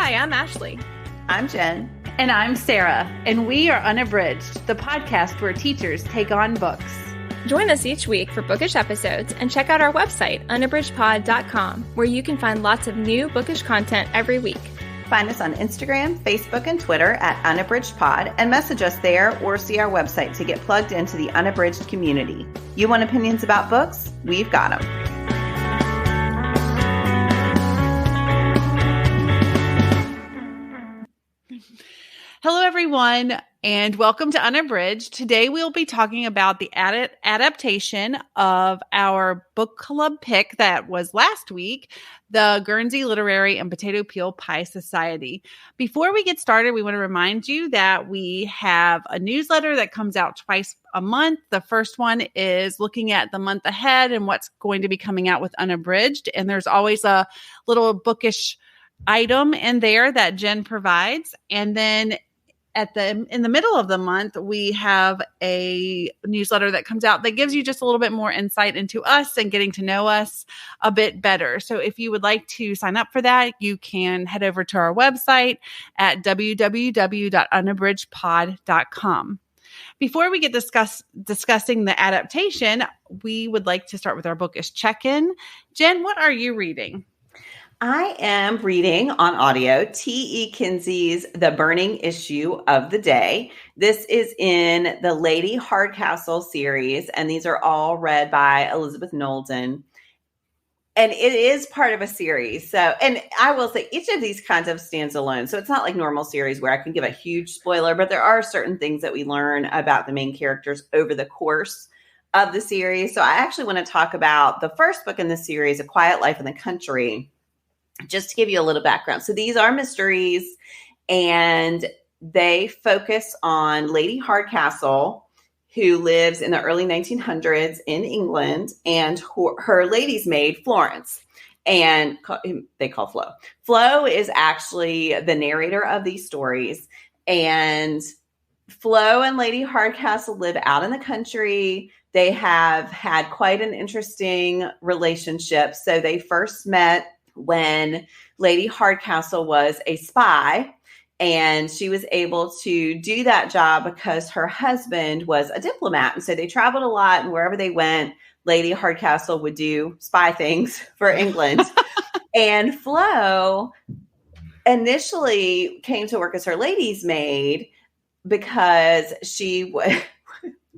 Hi, I'm Ashley. I'm Jen. And I'm Sara. And we are Unabridged, the podcast where teachers take on books. Join us each week for bookish episodes and check out our website, unabridgedpod.com, where you can find lots of new bookish content every week. Find us on Instagram, Facebook, and Twitter at unabridgedpod and message us there or see our website to get plugged into the Unabridged community. You want opinions about books? We've got them. Hello, everyone, and welcome to Unabridged. Today, we'll be talking about the adaptation of our book club pick that was last week, the Guernsey Literary and Potato Peel Pie Society. Before we get started, we want to remind you that we have a newsletter that comes out twice a month. The first one is looking at the month ahead and what's going to be coming out with Unabridged, and there's always a little bookish item in there that Jen provides. And then in the middle of the month, we have a newsletter that comes out that gives you just a little bit more insight into us and getting to know us a bit better. So if you would like to sign up for that, you can head over to our website at www.unabridgedpod.com. Before we get discussing the adaptation, we would like to start with our bookish check-in. Jen, what are you reading? I am reading on audio T.E. Kinsey's The Burning Issue of the Day. This is in the Lady Hardcastle series, and these are all read by Elizabeth Knowlton. And it is part of a series. So, and I will say each of these kind of stands alone. So it's not like normal series where I can give a huge spoiler, but there are certain things that we learn about the main characters over the course of the series. So I actually want to talk about the first book in the series, A Quiet Life in the Country, just to give you a little background. So these are mysteries, and they focus on Lady Hardcastle, who lives in the early 1900s in England, and her lady's maid, Florence. And they call Flo. Flo is actually the narrator of these stories. And Flo and Lady Hardcastle live out in the country. They have had quite an interesting relationship. So they first met when Lady Hardcastle was a spy, and she was able to do that job because her husband was a diplomat. And so they traveled a lot, and wherever they went, Lady Hardcastle would do spy things for England. And Flo initially came to work as her lady's maid because she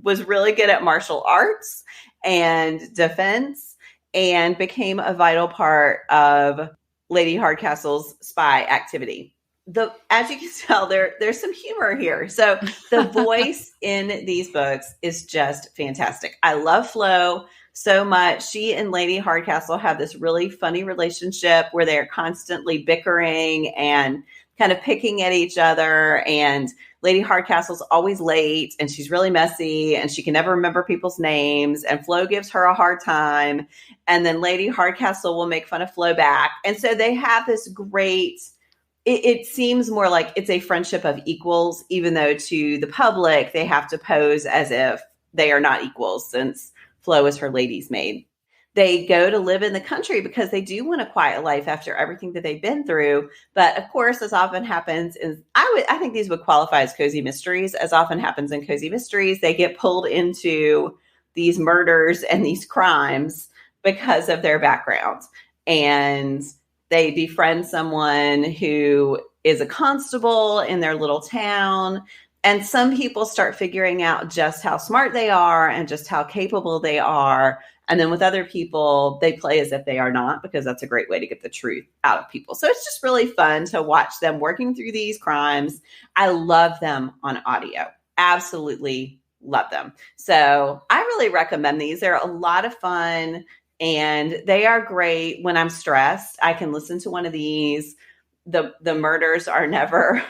was really good at martial arts and defense, and became a vital part of Lady Hardcastle's spy activity. As you can tell, there's some humor here. So the voice in these books is just fantastic. I love Flo so much. She and Lady Hardcastle have this really funny relationship where they're constantly bickering and kind of picking at each other. And Lady Hardcastle's always late, and she's really messy, and she can never remember people's names. And Flo gives her a hard time. And then Lady Hardcastle will make fun of Flo back. And so they have this great, it seems more like it's a friendship of equals, even though to the public, they have to pose as if they are not equals since Flo is her lady's maid. They go to live in the country because they do want a quiet life after everything that they've been through. But of course, as often happens, I think these would qualify as cozy mysteries. As often happens in cozy mysteries, they get pulled into these murders and these crimes because of their background. And they befriend someone who is a constable in their little town. And some people start figuring out just how smart they are and just how capable they are. And then with other people, they play as if they are not, because that's a great way to get the truth out of people. So it's just really fun to watch them working through these crimes. I love them on audio. Absolutely love them. So I really recommend these. They're a lot of fun, and they are great when I'm stressed. I can listen to one of these. The murders are never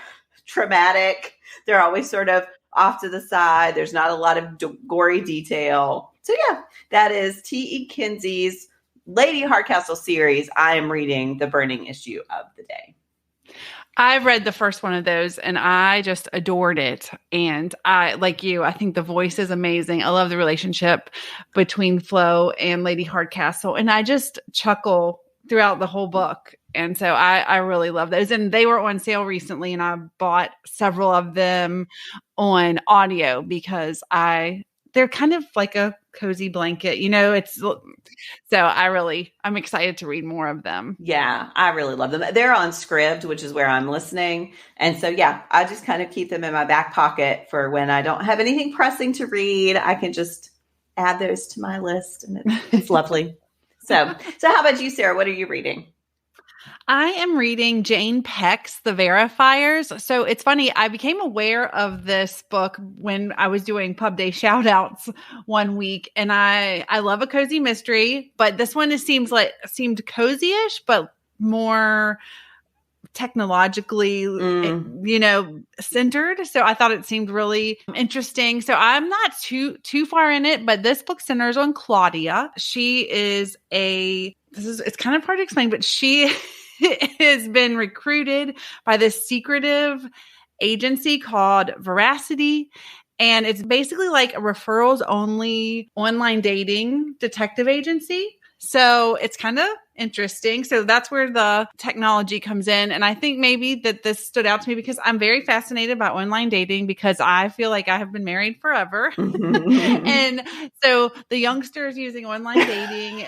traumatic. They're always sort of off to the side. There's not a lot of gory detail. So yeah, that is T.E. Kinsey's Lady Hardcastle series. I am reading The Burning Issue of the Day. I've read the first one of those and I just adored it. And I, like you, I think the voice is amazing. I love the relationship between Flo and Lady Hardcastle. And I just chuckle throughout the whole book. And so I really love those. And they were on sale recently, and I bought several of them on audio because they're kind of like a cozy blanket, I'm excited to read more of them. Yeah, I really love them. They're on Scribd, which is where I'm listening. And so, yeah, I just kind of keep them in my back pocket for when I don't have anything pressing to read. I can just add those to my list, and it's lovely. So how about you, Sarah? What are you reading? I am reading Jane Peck's The Verifiers. So it's funny, I became aware of this book when I was doing Pub Day shout-outs one week, and I love a cozy mystery, but this one seemed cozy-ish, but more technologically, centered. So I thought it seemed really interesting. So I'm not too far in it, but this book centers on Claudia. She is it's kind of hard to explain, but she has been recruited by this secretive agency called Veracity. And it's basically like a referrals only online dating detective agency. So it's kind of interesting. So that's where the technology comes in. And I think maybe that this stood out to me because I'm very fascinated by online dating because I feel like I have been married forever. And so the youngsters using online dating,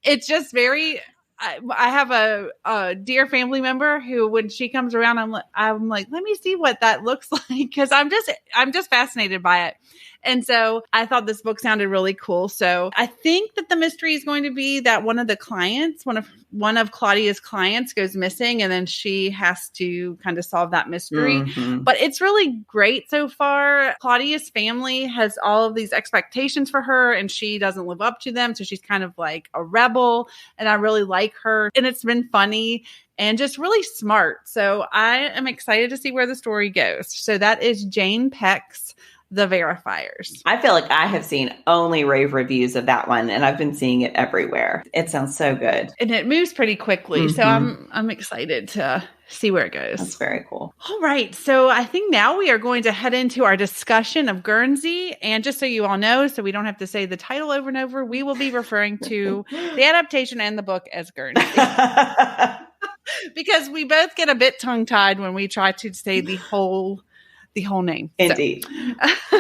it's just very... I have a dear family member who, when she comes around, I'm like, let me see what that looks like, because I'm just fascinated by it. And so I thought this book sounded really cool. So I think that the mystery is going to be that one of Claudia's clients goes missing, and then she has to kind of solve that mystery. Mm-hmm. But it's really great so far. Claudia's family has all of these expectations for her, and she doesn't live up to them. So she's kind of like a rebel, and I really like her. And it's been funny and just really smart. So I am excited to see where the story goes. So that is Jane Peck's The Verifiers. I feel like I have seen only rave reviews of that one, and I've been seeing it everywhere. It sounds so good. And it moves pretty quickly. Mm-hmm. So I'm excited to see where it goes. That's very cool. All right. So I think now we are going to head into our discussion of Guernsey. And just so you all know, so we don't have to say the title over and over, we will be referring to the adaptation and the book as Guernsey. Because we both get a bit tongue-tied when we try to say the whole name. Indeed. So.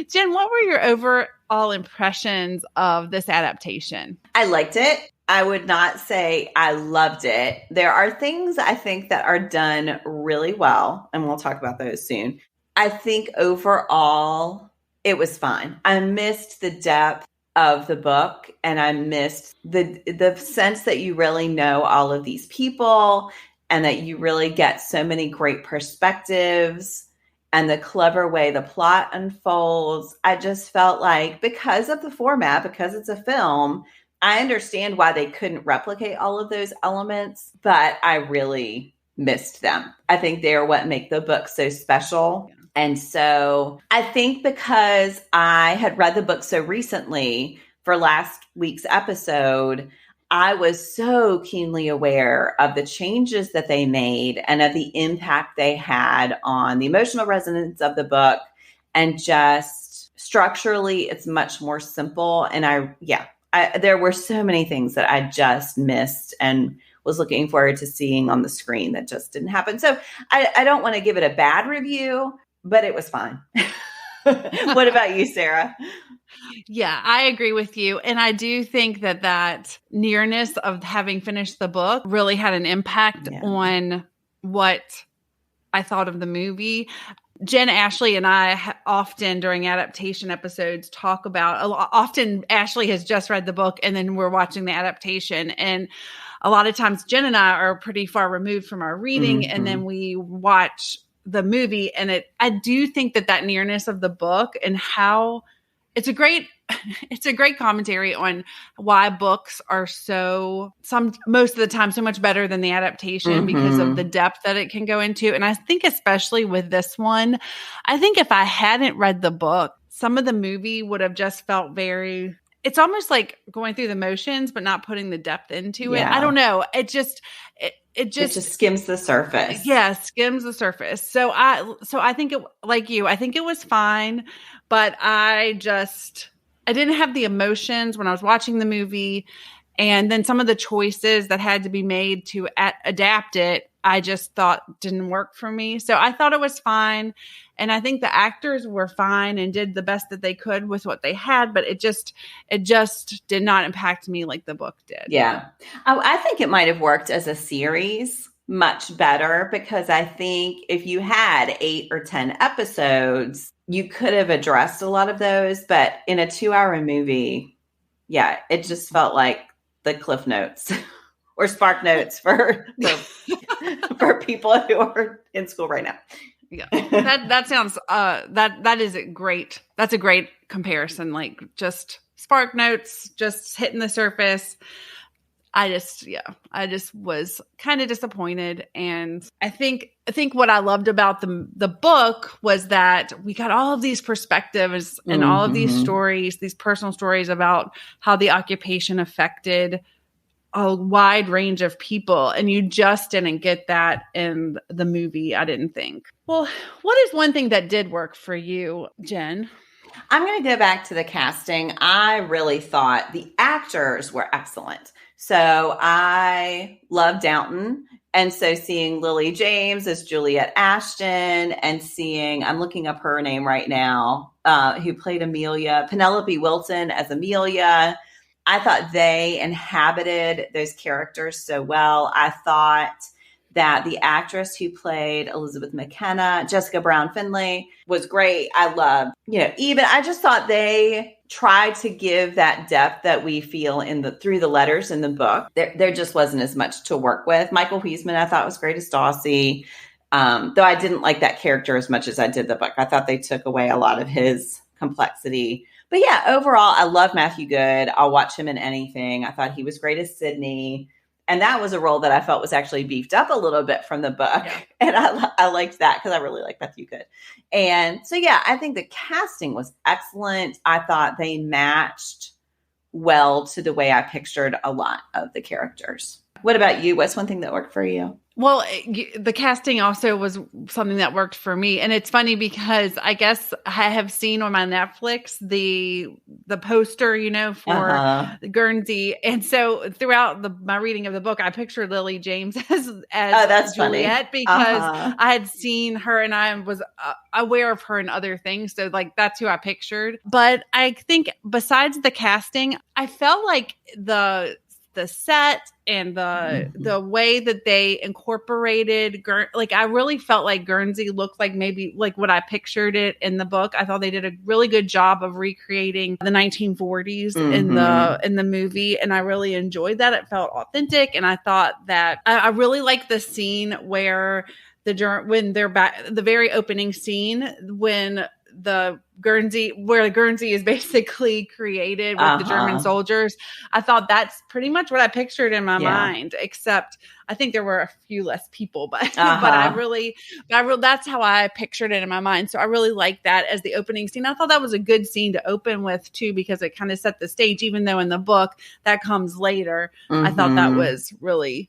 Jen, what were your overall impressions of this adaptation? I liked it. I would not say I loved it. There are things I think that are done really well, and we'll talk about those soon. I think overall it was fine. I missed the depth of the book, and I missed the sense that you really know all of these people and that you really get so many great perspectives and the clever way the plot unfolds. I just felt like, because of the format, because it's a film, I understand why they couldn't replicate all of those elements, but I really missed them. I think they are what make the book so special. And so I think because I had read the book so recently for last week's episode, I was so keenly aware of the changes that they made and of the impact they had on the emotional resonance of the book. And just structurally, it's much more simple. And there were so many things that I just missed and was looking forward to seeing on the screen that just didn't happen. So I don't want to give it a bad review, but it was fine. What about you, Sarah? Yeah, I agree with you. And I do think that nearness of having finished the book really had an impact on what I thought of the movie. Jen, Ashley, and I often during adaptation episodes talk about, often Ashley has just read the book and then we're watching the adaptation. And a lot of times Jen and I are pretty far removed from our reading, mm-hmm. and then we watch the movie. And I do think that nearness of the book and how it's a great commentary on why books are most of the time so much better than the adaptation, mm-hmm. because of the depth that it can go into. And I think especially with this one, I think if I hadn't read the book, some of the movie would have just felt it's almost like going through the motions, but not putting the depth into it. I don't know. It just skims the surface. Yeah, skims the surface. So I think it, like you, I think it was fine, but I didn't have the emotions when I was watching the movie. And then some of the choices that had to be made to adapt it, I just thought didn't work for me. So I thought it was fine. And I think the actors were fine and did the best that they could with what they had, but it just did not impact me like the book did. Yeah. I think it might have worked as a series much better, because I think if you had 8 or 10 episodes, you could have addressed a lot of those. But in a 2-hour movie, yeah, it just felt like the Cliff Notes or Spark Notes for people who are in school right now. Yeah, that sounds that is a great. That's a great comparison. Like just Spark Notes, just hitting the surface. I just was kind of disappointed, and I think what I loved about the book was that we got all of these perspectives and all of these stories, these personal stories about how the occupation affected a wide range of people, and you just didn't get that in the movie, I didn't think. Well, what is one thing that did work for you, Jen? I'm going to go back to the casting. I really thought the actors were excellent. So I love Downton. And so seeing Lily James as Juliet Ashton and seeing, I'm looking up her name right now, who played Amelia, Penelope Wilton as Amelia. I thought they inhabited those characters so well. I thought that the actress who played Elizabeth McKenna, Jessica Brown Findlay, was great. I loved, I just thought they tried to give that depth that we feel through the letters in the book. There just wasn't as much to work with. Michael Huisman, I thought, was great as Darcy. Though I didn't like that character as much as I did the book. I thought they took away a lot of his complexity. But yeah, overall, I love Matthew Good. I'll watch him in anything. I thought he was great as Sydney. And that was a role that I felt was actually beefed up a little bit from the book. Yeah. And I liked that because I really like Matthew Good. And so, yeah, I think the casting was excellent. I thought they matched well to the way I pictured a lot of the characters. What about you? What's one thing that worked for you? Well, the casting also was something that worked for me. And it's funny because I guess I have seen on my Netflix the poster, for Guernsey. And so throughout my reading of the book, I pictured Lily James as that's Juliet funny. Because I had seen her and I was aware of her in other things. So like that's who I pictured. But I think besides the casting, I felt like the set and the way that they incorporated I really felt like Guernsey looked like maybe like what I pictured it in the book. I thought they did a really good job of recreating the 1940s in the movie, and I really enjoyed that. It felt authentic, and I thought that I really liked the scene where when they're back, the very opening scene when the Guernsey is basically created with the German soldiers. I thought that's pretty much what I pictured in my mind, except I think there were a few less people, but that's how I pictured it in my mind. So I really liked that as the opening scene. I thought that was a good scene to open with too, because it kind of set the stage, even though in the book that comes later. I thought that was really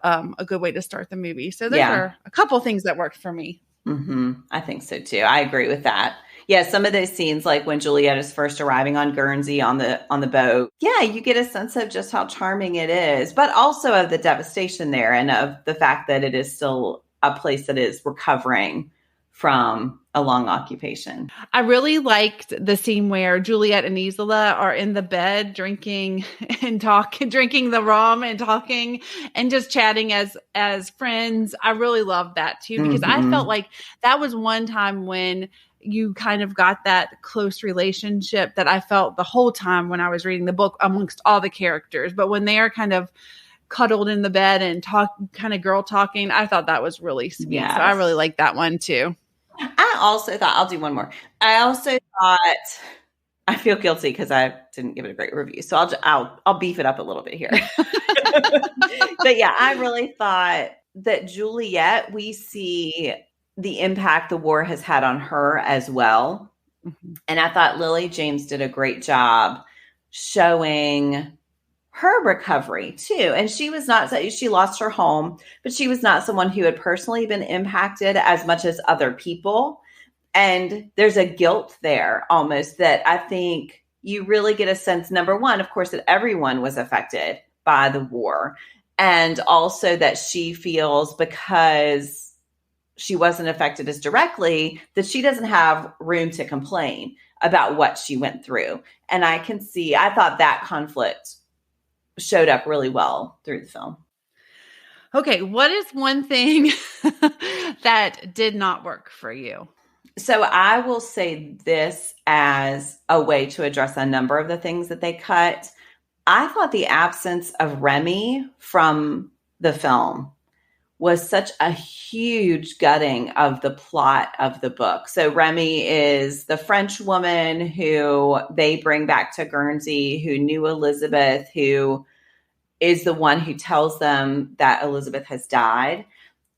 a good way to start the movie. So those are a couple things that worked for me. I think so too. I agree with that. Yeah, some of those scenes, like when Juliet is first arriving on Guernsey on the boat, you get a sense of just how charming it is, but also of the devastation there and of the fact that it is still a place that is recovering from a long occupation. I really liked the scene where Juliet and Isola are in the bed drinking the rum and talking and just chatting as friends. I really loved that too, because I felt like that was one time when you kind of got that close relationship that I felt the whole time when I was reading the book amongst all the characters. But when they are kind of cuddled in the bed and kind of girl talking, I thought that was really sweet. Yes. So I really liked that one too. I also thought, I'll do one more. I also thought, I feel guilty because I didn't give it a great review. So I'll beef it up a little bit here. But yeah, I really thought that Juliet, we see the impact the war has had on her as well. And I thought Lily James did a great job showing her recovery too. And she lost her home, but she was not someone who had personally been impacted as much as other people. And there's a guilt there almost that I think you really get a sense, number one, of course, that everyone was affected by the war. And also that she feels because she wasn't affected as directly, that she doesn't have room to complain about what she went through. And I thought that conflict showed up really well through the film. Okay, what is one thing that did not work for you? So I will say this as a way to address a number of the things that they cut. I thought the absence of Remy from the film was such a huge gutting of the plot of the book. So Remy is the French woman who they bring back to Guernsey, who knew Elizabeth, who is the one who tells them that Elizabeth has died.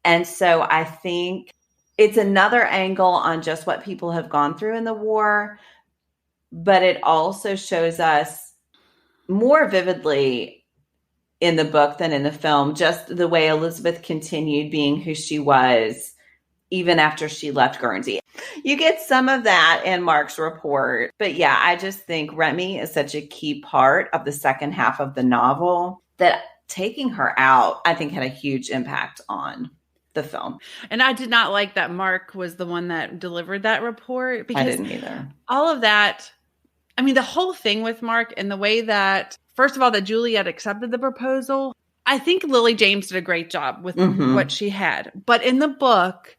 And so I think it's another angle on just what people have gone through in the war, but it also shows us more vividly in the book than in the film, just the way Elizabeth continued being who she was even after she left Guernsey. You get some of that in Mark's report. But yeah, I just think Remy is such a key part of the second half of the novel that taking her out, I think, had a huge impact on the film. And I did not like that Mark was the one that delivered that report, because I didn't either. All of that, I mean, the whole thing with Mark and the way that, first of all, that Juliet accepted the proposal. I think Lily James did a great job with what she had. But in the book,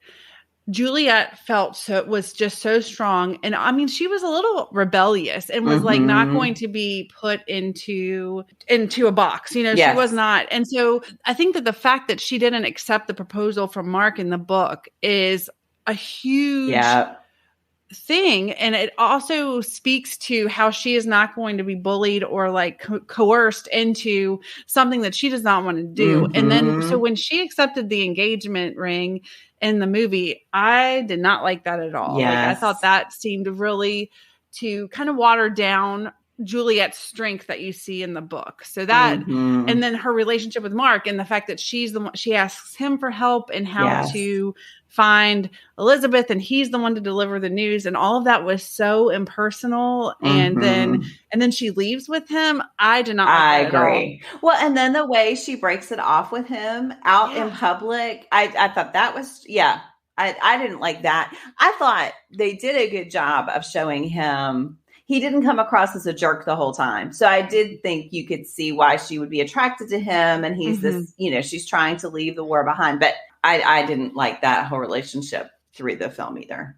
Juliet was just so strong. And I mean, she was a little rebellious and was like not going to be put into a box. You know, She was not. And so I think that the fact that she didn't accept the proposal from Mark in the book is a huge thing. And it also speaks to how she is not going to be bullied or like coerced into something that she does not want to do. And then, so when she accepted the engagement ring in the movie, I did not like that at all. Yes. Like, I thought that seemed really to kind of water down Juliet's strength that you see in the book. So that, and then her relationship with Mark and the fact that she's the one, she asks him for help and how to find Elizabeth, and he's the one to deliver the news, and all of that was so impersonal. And then she leaves with him. I did not like that agree. at all. Well, and then the way she breaks it off with him out in public, I thought that was, I didn't like that. I thought they did a good job of showing him. He didn't come across as a jerk the whole time. So I did think you could see why she would be attracted to him. And he's this, she's trying to leave the war behind. But I didn't like that whole relationship through the film either.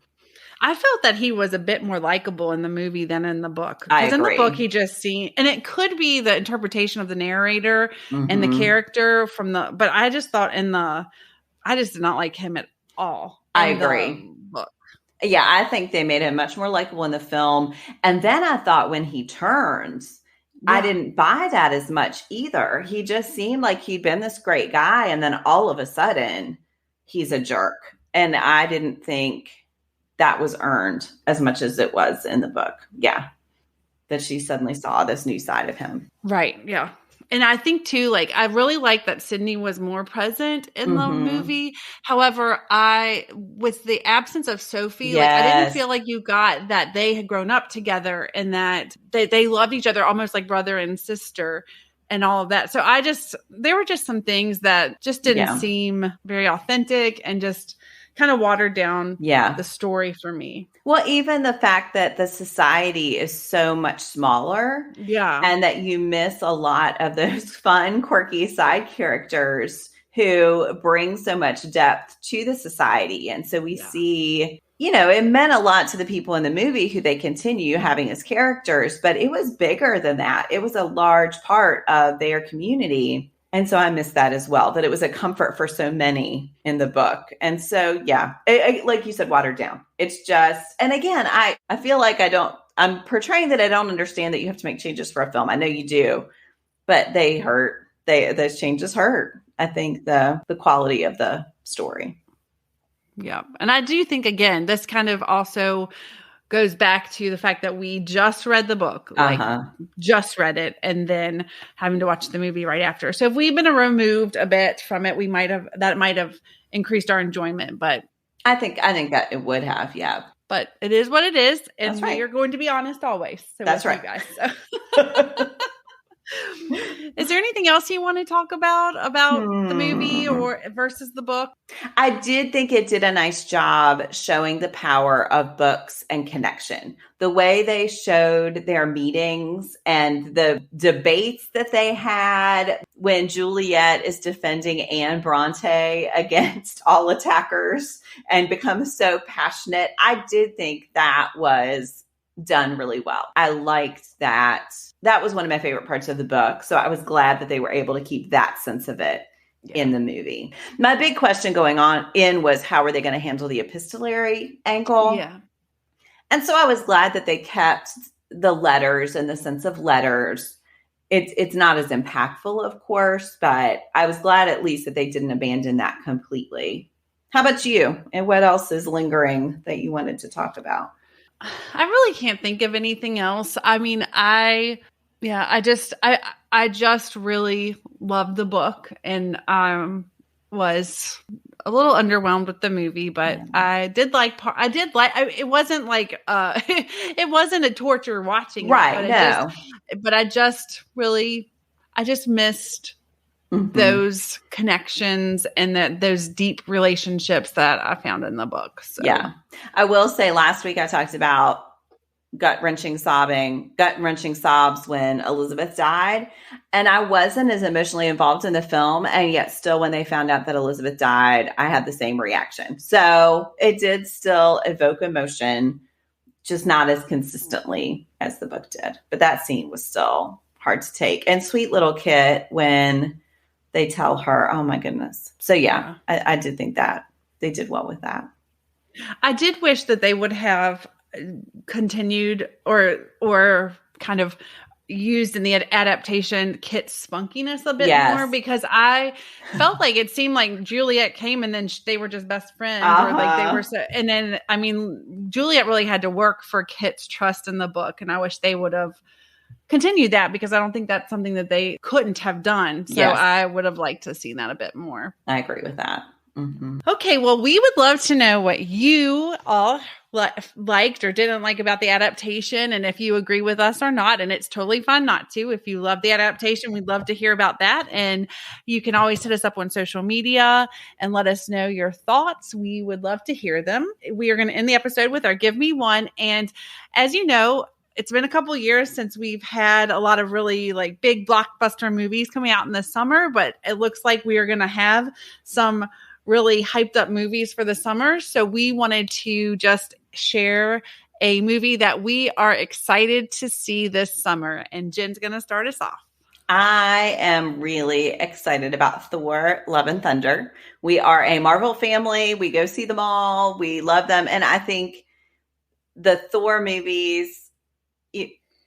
I felt that he was a bit more likable in the movie than in the book. Because in the book, he just seemed, and it could be the interpretation of the narrator and the character but I just thought I just did not like him at all. I agree. Book. Yeah, I think they made him much more likable in the film. And then I thought when he turns, I didn't buy that as much either. He just seemed like he'd been this great guy. And then all of a sudden, he's a jerk. And I didn't think that was earned as much as it was in the book. Yeah. That she suddenly saw this new side of him. Right. Yeah. And I think too, like, I really like that Sydney was more present in the movie. However, with the absence of Sophie, like, I didn't feel like you got that they had grown up together and that they loved each other almost like brother and sister and all of that. So there were just some things that just didn't seem very authentic and just kind of watered down the story for me. Well, even the fact that the society is so much smaller. Yeah. And that you miss a lot of those fun, quirky side characters who bring so much depth to the society. And so we see, it meant a lot to the people in the movie who they continue having as characters, but it was bigger than that. It was a large part of their community. And so I missed that as well, that it was a comfort for so many in the book. And so, like you said, watered down. It's just, and again, I feel like I'm portraying that I don't understand that you have to make changes for a film. I know you do, but they hurt. Those changes hurt. I think the quality of the story. Yeah. And I do think, again, this kind of also goes back to the fact that we just read the book, just read it, and then having to watch the movie right after. So if we've been removed a bit from it, that might have increased our enjoyment. But I think that it would have, But it is what it is, and we are going to be honest always. So that's right, you guys. So. Is there anything else you want to talk about the movie or versus the book? I did think it did a nice job showing the power of books and connection. The way they showed their meetings and the debates that they had when Juliet is defending Anne Bronte against all attackers and becomes so passionate. I did think that was done really well. I liked that. That was one of my favorite parts of the book. So I was glad that they were able to keep that sense of it in the movie. My big question going on in was, how are they going to handle the epistolary angle? Yeah. And so I was glad that they kept the letters and the sense of letters. It's not as impactful, of course, but I was glad at least that they didn't abandon that completely. How about you? And what else is lingering that you wanted to talk about? I really can't think of anything else. I mean, I just really loved the book, and was a little underwhelmed with the movie, but I did like it wasn't like it wasn't a torture watching right, it, but I just missed those connections and those deep relationships that I found in the book. So. Yeah. I will say last week I talked about gut-wrenching sobs when Elizabeth died. And I wasn't as emotionally involved in the film. And yet still, when they found out that Elizabeth died, I had the same reaction. So it did still evoke emotion, just not as consistently as the book did. But that scene was still hard to take. And sweet little Kit, when they tell her, oh my goodness. So yeah, I did think that they did well with that. I did wish that they would have continued or kind of used in the adaptation Kit's spunkiness a bit more, because I felt like it seemed like Juliet came and then they were just best friends, or like they were so, and then I mean Juliet really had to work for Kit's trust in the book, and I wish they would have continued that, because I don't think that's something that they couldn't have done. So I would have liked to have seen that a bit more. I agree with that. Mm-hmm. Okay, well, we would love to know what you all liked or didn't like about the adaptation, and if you agree with us or not. And it's totally fine not to. If you love the adaptation, we'd love to hear about that. And you can always hit us up on social media and let us know your thoughts. We would love to hear them. We are going to end the episode with our Give Me One. And as you know, it's been a couple of years since we've had a lot of really like big blockbuster movies coming out in the summer, but it looks like we are going to have some really hyped up movies for the summer. So we wanted to just share a movie that we are excited to see this summer. And Jen's going to start us off. I am really excited about Thor, Love and Thunder. We are a Marvel family. We go see them all. We love them. And I think the Thor movies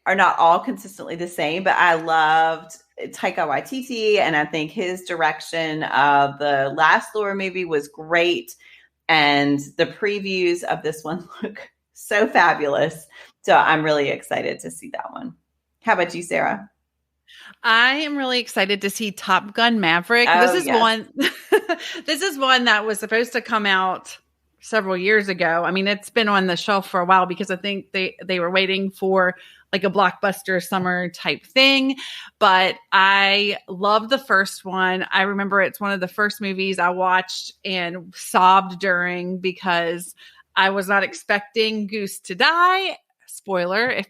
are not all consistently the same, but I loved Taika Waititi, and I think his direction of the last Thor movie was great, and the previews of this one look so fabulous. So I'm really excited to see that one. How about you, Sarah? I am really excited to see Top Gun Maverick. Oh, this is one that was supposed to come out several years ago. I mean, it's been on the shelf for a while because I think they were waiting for like a blockbuster summer type thing. But I love the first one. I remember it's one of the first movies I watched and sobbed during, because I was not expecting Goose to die. Spoiler, if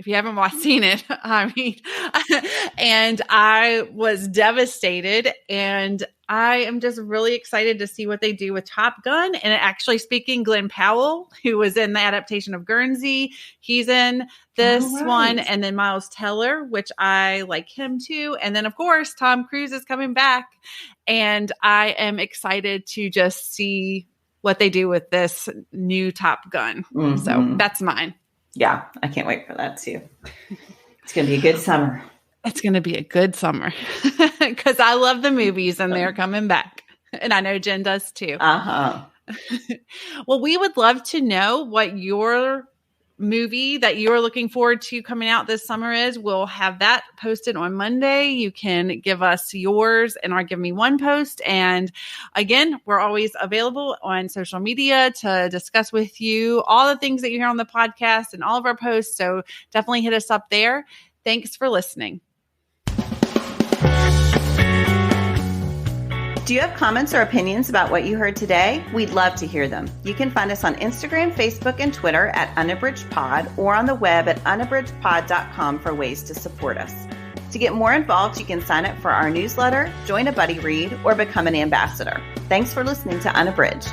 you haven't seen it, and I was devastated, and I am just really excited to see what they do with Top Gun. And actually speaking, Glenn Powell, who was in the adaptation of Guernsey, he's in this one. And then Miles Teller, which I like him too. And then of course, Tom Cruise is coming back, and I am excited to just see what they do with this new Top Gun. Mm-hmm. So that's mine. Yeah, I can't wait for that too. It's going to be a good summer. It's going to be a good summer because I love the movies and they're coming back. And I know Jen does too. Well, we would love to know what your movie that you're looking forward to coming out this summer is. We'll have that posted on Monday. You can give us yours in our Give Me One post. And again, we're always available on social media to discuss with you all the things that you hear on the podcast and all of our posts. So definitely hit us up there. Thanks for listening. Do you have comments or opinions about what you heard today? We'd love to hear them. You can find us on Instagram, Facebook, and Twitter at Unabridged Pod, or on the web at unabridgedpod.com for ways to support us. To get more involved, you can sign up for our newsletter, join a buddy read, or become an ambassador. Thanks for listening to Unabridged.